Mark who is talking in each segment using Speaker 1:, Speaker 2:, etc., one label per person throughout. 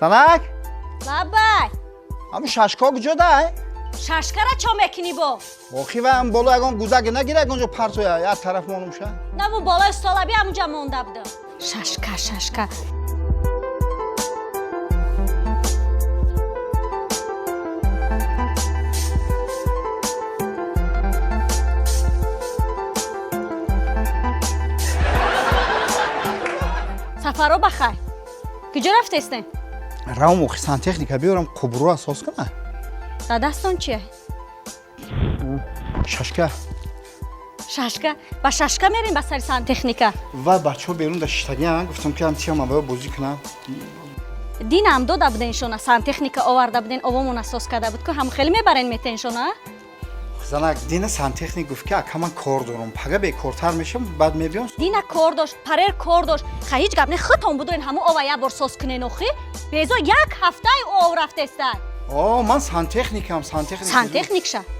Speaker 1: سنک
Speaker 2: بابای
Speaker 1: همون ششکا کجا ده؟
Speaker 2: ششکا را چه میکنی با؟
Speaker 1: باخی و هم بالا اگه گوزگی نگیره اگه اونجا پرتوی یا طرف مانوم شه
Speaker 2: نه بو بالا استالبی همونجا مونده بودم ششکا سفرو بخیر کجا رفتستین؟
Speaker 1: راو موخی سانتخنیکا بیارم قبرو اساس کنه
Speaker 2: در دستان چیه؟
Speaker 1: ششکا
Speaker 2: با ششکا میرین با سر سانتخنیکا
Speaker 1: و بچه ها بیرون داشتگی هم گفتم که هم تیم باید بازی کنم
Speaker 2: دین هم داده بودین شونا سانتخنیکا آورده بودین اوامون اساس کرده بود که هم خیلی میبرین میتین شونا
Speaker 1: زنک دین سانتخنیک گفت که اکا من کار دارم پگه به کارتر میشم بعد میبیام
Speaker 2: دینا کار داشت پرر کار داشت هیچ گپ نه خودتون بودین همو اویا بر ساز کنین اخی بیزو یک هفته او رفته است
Speaker 1: من سانتخنیکم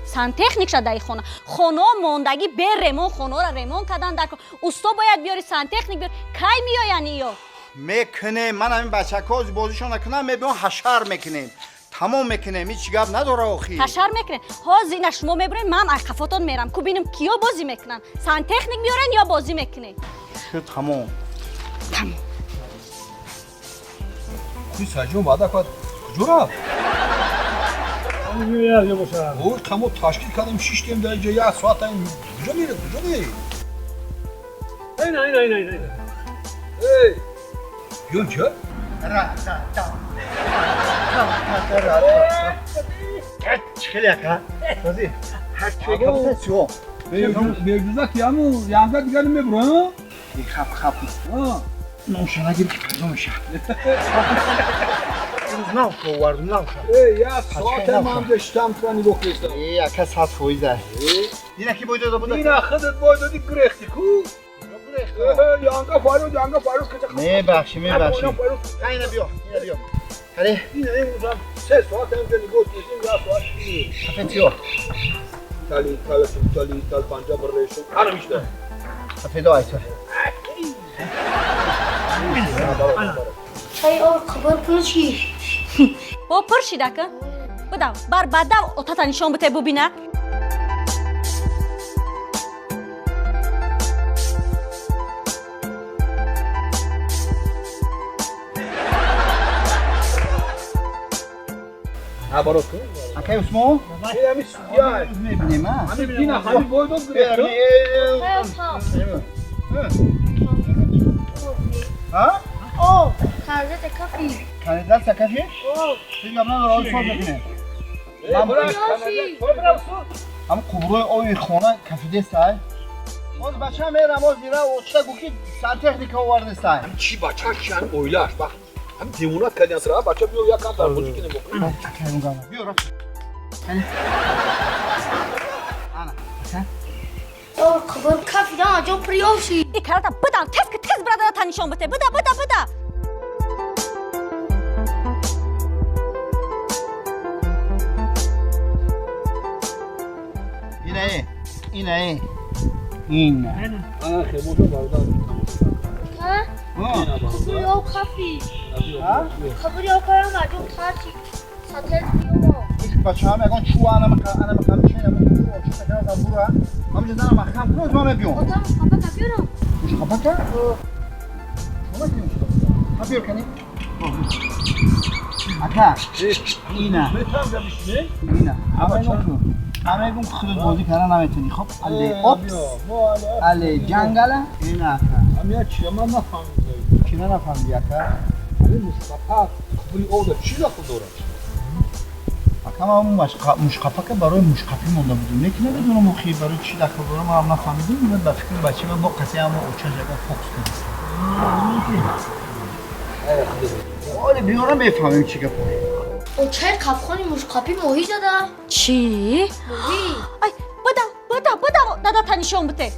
Speaker 2: سانتخنیک دای خونه موندگی به ریمون خونه را ریمون کردن در اوستا باید بیاری سانتخنیک بیار کی میآینی یا
Speaker 1: میکنه من همین بچه‌ها بازیشون نکنم میبیام حشر میکنیم تمام میکنیم هیچ گپ نداره آخی
Speaker 2: حشر میکنه ها زینا شما میبرین من عقفاتون میرم کو ببینم کیا بازی میکنن سانتخنیک میارن یا بازی میکنه
Speaker 1: شد تمام
Speaker 3: کوی سجون بعدا کات کجا رفت
Speaker 4: میاد یا باشه
Speaker 3: او تمام تشکیل کردم 6 تیم در جای 1 ساعت این کجا میره
Speaker 4: نه
Speaker 3: ای یون چه
Speaker 1: خیلی اکا بازی هر چی کپتسیو
Speaker 3: بیرجوزا کیامو یانگا دیگه نمیبرم
Speaker 1: خب نوشنه گیر که پیدا میشه روز نو واردم نو
Speaker 3: ای یا ساعت من داشتم کنی بخوستم
Speaker 1: ای اکا ساعت فویزه دینا کی بوده بود
Speaker 3: دینا خودت باید دی گرختی کو یانگا فاروق که
Speaker 1: میبخشی خیلی بیا هلی
Speaker 3: اینا امروز 3 ساعت هم کنی گفتیم یا ساعت دیگه
Speaker 1: کپتیو
Speaker 3: تال پنجا برشون انا میشته
Speaker 1: افیدو ایتو
Speaker 5: چای اور خبر پرچی
Speaker 2: با پرشی دکه بدو بر بعدا اتاتا نشون بده ببینه
Speaker 3: برو تو
Speaker 1: اکی اسمو
Speaker 3: همین سویا
Speaker 1: میبینیم
Speaker 3: همین دینا همین باید گرفت
Speaker 1: ها
Speaker 5: او خرجت کافی
Speaker 1: کانیدال سکشی دیگه من رو صاف کنم هم قبروی اوی خونه کفیده سای باز بچه هم میرم باز میره و چطور گوکی سانتخنیک آورده سای
Speaker 3: چی بچه کن اویلاش بخ هم دیمونات کردن سرا بچه بیو یک کم در بوجی کنیم بکنیم
Speaker 1: بیو رفت انا
Speaker 5: او خبر کافی دا آجا پریوشی
Speaker 2: ای کارتا بدو تز برادر تا نشون بده بده
Speaker 1: این
Speaker 3: خیلی بردار
Speaker 5: ها خبری او کافی خبری او کارم آجا تاچی ساتر بیو
Speaker 1: این بچه هم اگه چو انا مخم چه نمو چه تکنه زنبورا همجه زنم مخم کنم تو همه بیون
Speaker 5: آدم خبر کبیرم
Speaker 1: مش خبر کرد؟ شما بیون شما بیور کنی؟ اکا اینا همه گون خود بازی کردن نمیتونی خب علی اوپس علی جنگله این اکا
Speaker 3: همین چی من نفهمیدم
Speaker 1: کی نفهمیدی اکا
Speaker 3: این مصطفی خبری او ده چی داخل داره
Speaker 1: اکا ما مشقفه که برای مشقفی مونده بودیم لیکن نمیدونم اخی برای چی داخل داره ما هم نفهمیدیم من به فکر بچه من با قطعه هم اوچه جگه فوکس کنیم ولی بیارم بفهمیم چی گفت
Speaker 5: او چای کافخانی مشکاپی موهی زده
Speaker 2: چی؟
Speaker 5: موهی
Speaker 2: ای بدو دادا تا نشون بده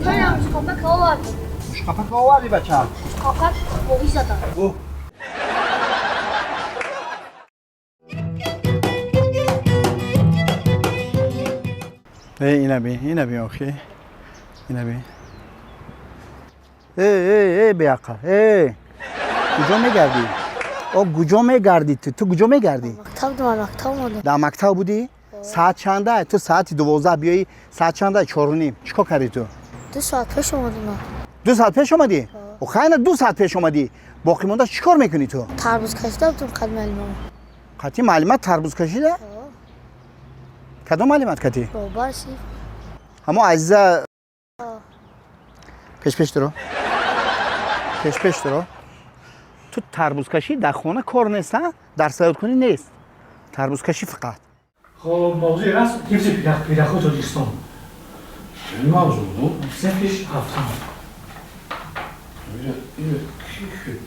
Speaker 5: چای مشکاپه که آورد
Speaker 1: مشقفه که آوردی بچه هم
Speaker 5: مشکاپه موهی زده
Speaker 1: اینه بی آخی اینه بی ای بیاقا ای کجا میگردی؟ کجا میگردی تو کجا میگردی؟
Speaker 5: مکتب اومدم.
Speaker 1: در مکتب بودی؟ ساعت چنده؟ تو ساعت 12 بیایی ساعت چنده؟ 4:30 چیکار کردی تو؟
Speaker 5: 2 ساعت پیش اومدم.
Speaker 1: 2 ساعت پیش اومدی؟ خیلی 2 ساعت پیش اومدی باقی مونده چیکار میکنی تو؟
Speaker 5: تربوز کشیده بودم خدمت معلمم.
Speaker 1: قطعی معلومات تربوز کشیده؟ کدام معلومات کتی؟
Speaker 5: برسی.
Speaker 1: همون عزیزه پیش درو پیش درو تو تربوز کشی در خونه کار نیست درس یاد کنی نیست تربوز کشی فقط
Speaker 4: خب موضوع راست حفظ پیرخو تاجیکستان
Speaker 3: این موضوع بود؟
Speaker 4: سفرش هفتم
Speaker 3: اینه کی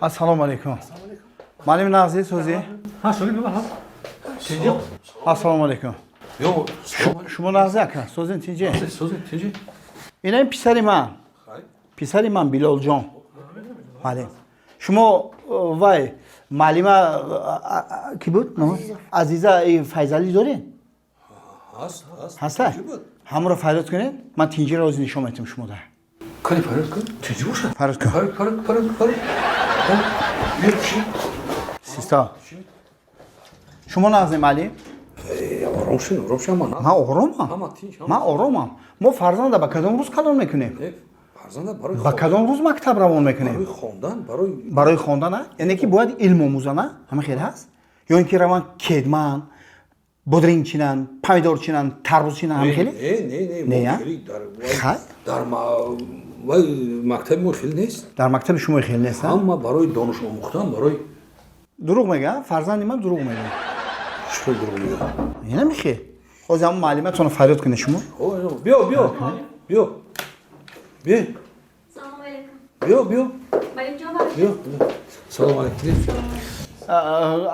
Speaker 1: السلام علیکم معلم نازی سوزی
Speaker 4: ها شغل بابا ها
Speaker 1: السلام علیکم
Speaker 3: یو
Speaker 1: شما نازی اکن سوزین تیجی
Speaker 3: سوزی تیجی
Speaker 1: اینا این پسری من بیلال جان معلم شما وای معلمه کی بود نام عزیزه فیضلی دارین هست همون رو فراد کنین من تینجی روز نشون میدم شما ده
Speaker 3: کاری فراد کن تیجی باشه
Speaker 1: فراد کن
Speaker 3: فراد
Speaker 1: سیستا شما نازنین معلم
Speaker 3: روشن
Speaker 1: من آرامم ما فرزند با کدام روز کلام میکنیم
Speaker 3: فرزند برای
Speaker 1: با کدام روز مکتب روان میکنیم
Speaker 3: برای خواندن
Speaker 1: برای خواندن یعنی که باید علم آموزن همه خیلی هست یا اینکه روان کدمن بودرینگ چینن پمیدور چینن تربوز چینن همه خیلی
Speaker 3: نه
Speaker 1: خیلی
Speaker 3: در مکتب ما خیلی نیست
Speaker 1: در مکتب شما خیلی نیست
Speaker 3: اما برای دانش آموختن برای
Speaker 1: دروغ میگه فرزند من دروغ میگه
Speaker 3: چطور دروغ میگه
Speaker 1: اینا میخه خود همون معلمتون فریاد کنه شما
Speaker 3: بیا
Speaker 5: سلام علیکم. معلم جان
Speaker 3: سلام علیکم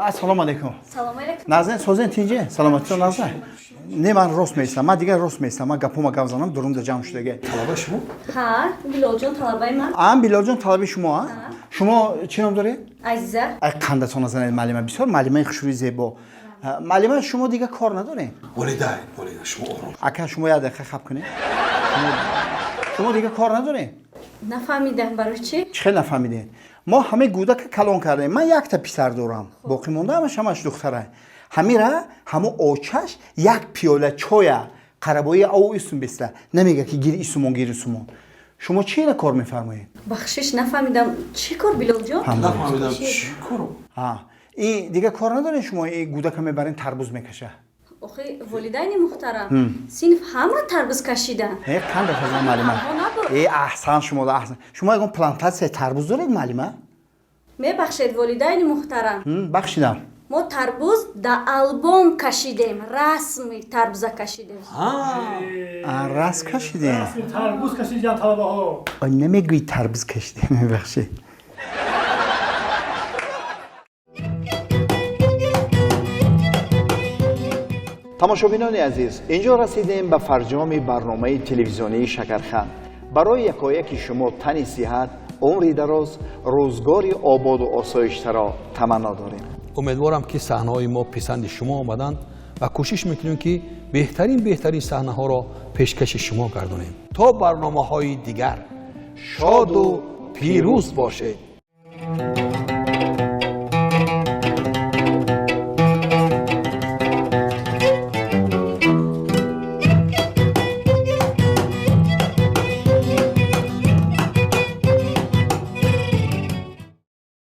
Speaker 1: السلام علیکم
Speaker 5: سلام علیکم.
Speaker 1: نازن سوزن تینجی سلامتی نازن نه من راست میستم من دیگه راست میستم من گپم گپ زنم درون جمع شده
Speaker 3: طلبه شما
Speaker 2: ها بیلال جان طلبه من
Speaker 1: بیلال جان طلبه شما شما چی نام دارید
Speaker 2: عزیزه
Speaker 1: قندتون نزنید معلمه بسیار معلمه خوشوی زیبا معلمه شما دیگه کار ندارین
Speaker 3: ولیده شما آرام
Speaker 1: اگه شما یاد خب کنید شما دیگه کار ندارین
Speaker 2: نفهمیدم برای چی
Speaker 1: خیلی نفهمیدین ما همه گودک کلان کردیم من یک تا پسر دارم باقی مونده همش دختره همیره همه آچش یک پیاله چای قربایی او اسم بسته نمیگه که گیر اسمون شما چی را کار میفرمایید
Speaker 2: بخشش نفهمیدم چی کار بیلال جان
Speaker 3: نفهمیدم چی کارو
Speaker 1: این دیگه کار ندارین شما این گودک میبرین تربوز میکشه
Speaker 2: آخه والدین محترم صنف همه تربوز کشیدن
Speaker 1: قند فضا معلمه احسن شما اگه پلانتاسیون تربوز دارید معلمه
Speaker 2: میبخشید والدین محترم
Speaker 1: بخشیدم
Speaker 2: ما تربوز در آلبوم کشیدیم رسمی تربوز کشیدیم
Speaker 1: راست کشیدیم
Speaker 4: تربوز کشیدن طلبه ها
Speaker 1: نمیگوی تربوز کشیدیم میبخشید تماشابینان عزیز اینجا رسیدیم به فرجام برنامه تلویزیونی شکرخند برای یکایک شما تن صحت عمری دراز روزگاری آباد و آسایشته را تمنا داریم
Speaker 6: امیدوارم که صحنه‌های ما پسند شما آمدند و کوشش میکنیم که بهترین صحنه‌ها را پیشکش شما گردانیم تا برنامه‌های دیگر شاد و پیروز باشید